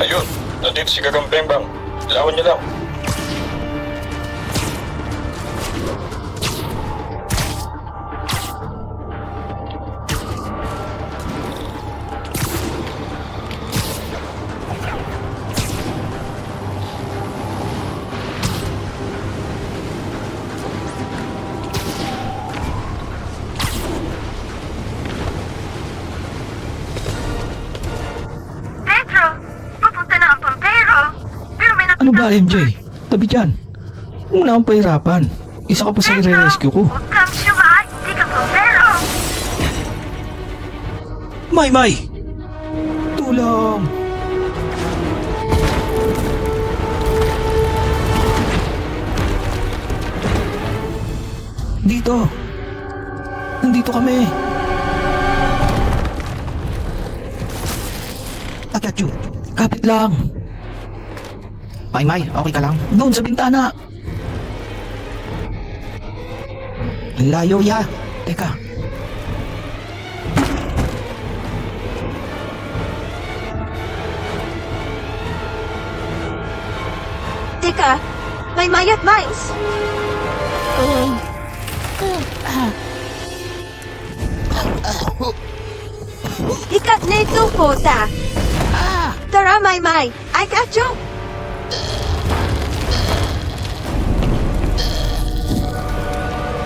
Ayun, nandito si Gagambeng Bang. Lawan niyo lang. Pedro, papunta na ang pampero. Pero may nakita Ano ba, MJ? Tabi dyan. Huwag na akong pahirapan. Isa ka pa sa i-rescue ko. Huwag kang siyuha, hindi ka pampero. May! Tulong! Dito! Nandito kami! Atachu! Kapit lang! May, okay ka lang? Doon sa bintana! Ang layo, ya! Teka, Teka, may mayat mice. Ikat na ito, puta. Tara, May. I got you.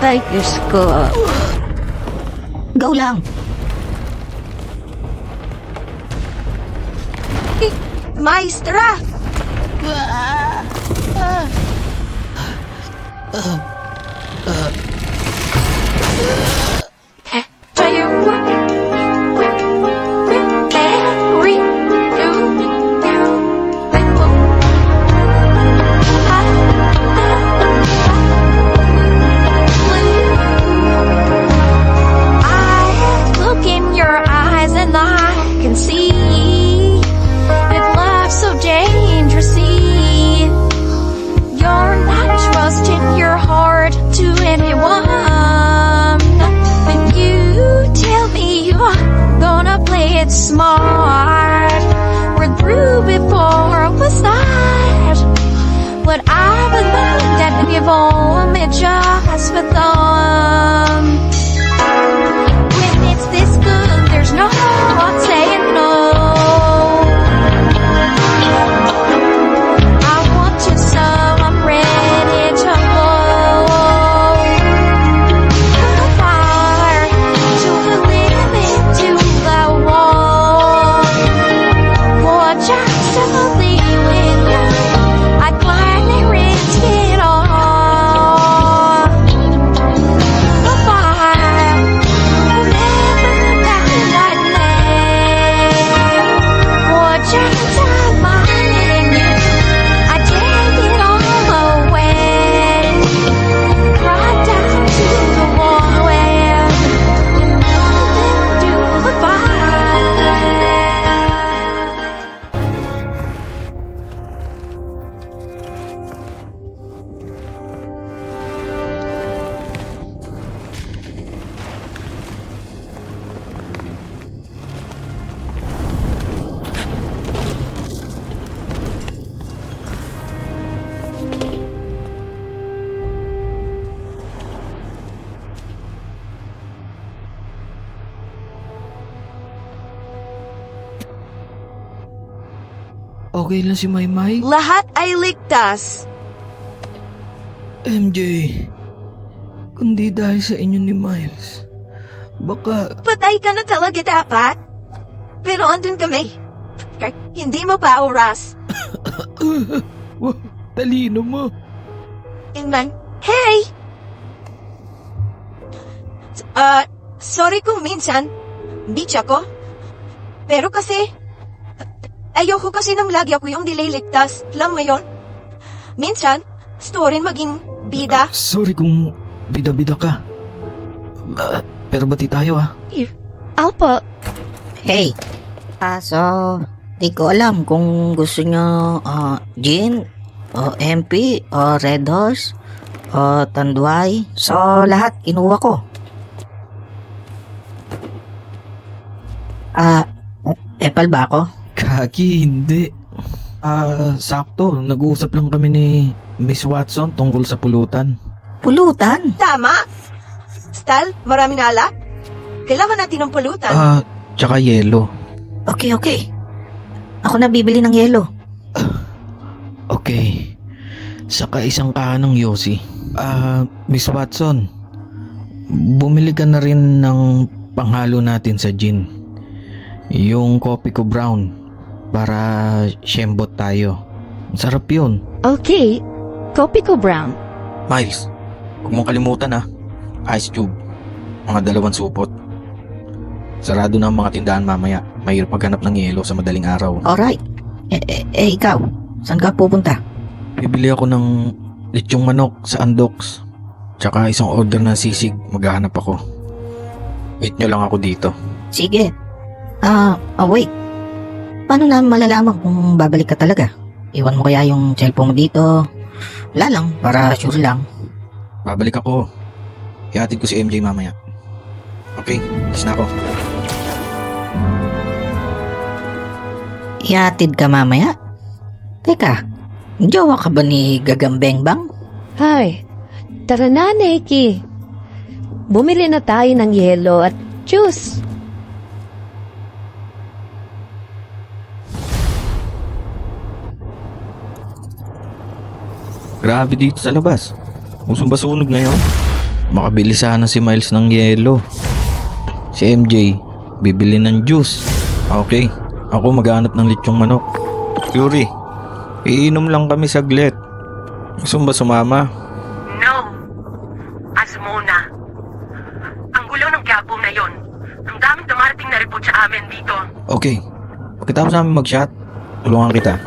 Ay, Diyos ko. go lang! Maestra! Look in your eyes and I can see that love's so dangerous. You're not trusting your heart to anyone. When you tell me you're gonna play it smart, we're through before we start. But I believe that we've only just begun. When it's this good, there's no one saying no. I want you so I'm ready to go. The fire to the limit, to the wall. Watch out suddenly when you I gladly risk it all. The fire will never die lightly. Watch out, I'm minding you. I take it all away. Right down to the wall and to the fire. Okay lang si May? Lahat ay ligtas. MJ, kundi dahil sa inyo ni Miles, baka... Patay ka na talaga dapat. Pero andun kami. Kahit hindi mo pa oras. Wow, talino mo. Inman, hey! Sorry kung minsan, bitch ako. Pero kasi, ayoko kasi nang lagi ako yung nililigtas. Alam mo yun? Minsan, gusto ko rin maging bida. Sorry kung bida-bida ka. Pero bati tayo Alpo. Hey, so, di ko alam kung gusto nyo gin, o MP, o Red Horse, o Tanduay. So, lahat kinuha ko. Epal ba ako? Kaki, hindi. Sakto. Nag-uusap lang kami ni Miss Watson tungkol sa pulutan. Pulutan? Tama! Stal, marami na alak? Kailangan natin ng pulutan. Tsaka yelo. Okay, okay. Ako na bibili ng yelo. Okay. Saka isang kahanang yosi. Miss Watson, bumili ka na rin ng panghalo natin sa gin. Yung coffee ko brown para shembot tayo. Sarap yun. Okay, kopi ko brown. Miles, huwag mong kalimutan Ice cube. Mga 2 supot. Sarado na ang mga tindahan mamaya. Mahirap maghanap ng yelo sa madaling araw. Alright. Ikaw, saan ka pupunta? Bibili ako ng lechong manok sa Andox. Tsaka isang order ng sisig. Maghahanap ako. Wait nyo lang ako dito. Sige. Wait. Paano namin malalaman kung babalik ka talaga? Iwan mo kaya yung cellphone mo dito? Wala lang, para sure lang. Babalik ako. Ihatid ko si MJ mamaya. Okay, alis na ako. Ihatid ka mamaya? Teka, jowa ka ba ni Gagambeng Bang? Hay, tara na, Nikki. Bumili na tayo ng yelo at juice. Grabe dito sa labas. Usong ba sunog ngayon? Makabili sana si Miles ng yelo. Si MJ, bibili ng juice. Okay, ako maghanap ng lechong manok. Yuri, iinom lang kami saglit. Gusto mo ba sumama? No. Azmona. Ang gulo ng Quiapo na yon. Ang daming dumarating na report sa amin dito. Okay, pagkatapos namin mag-shot, tulungan kita.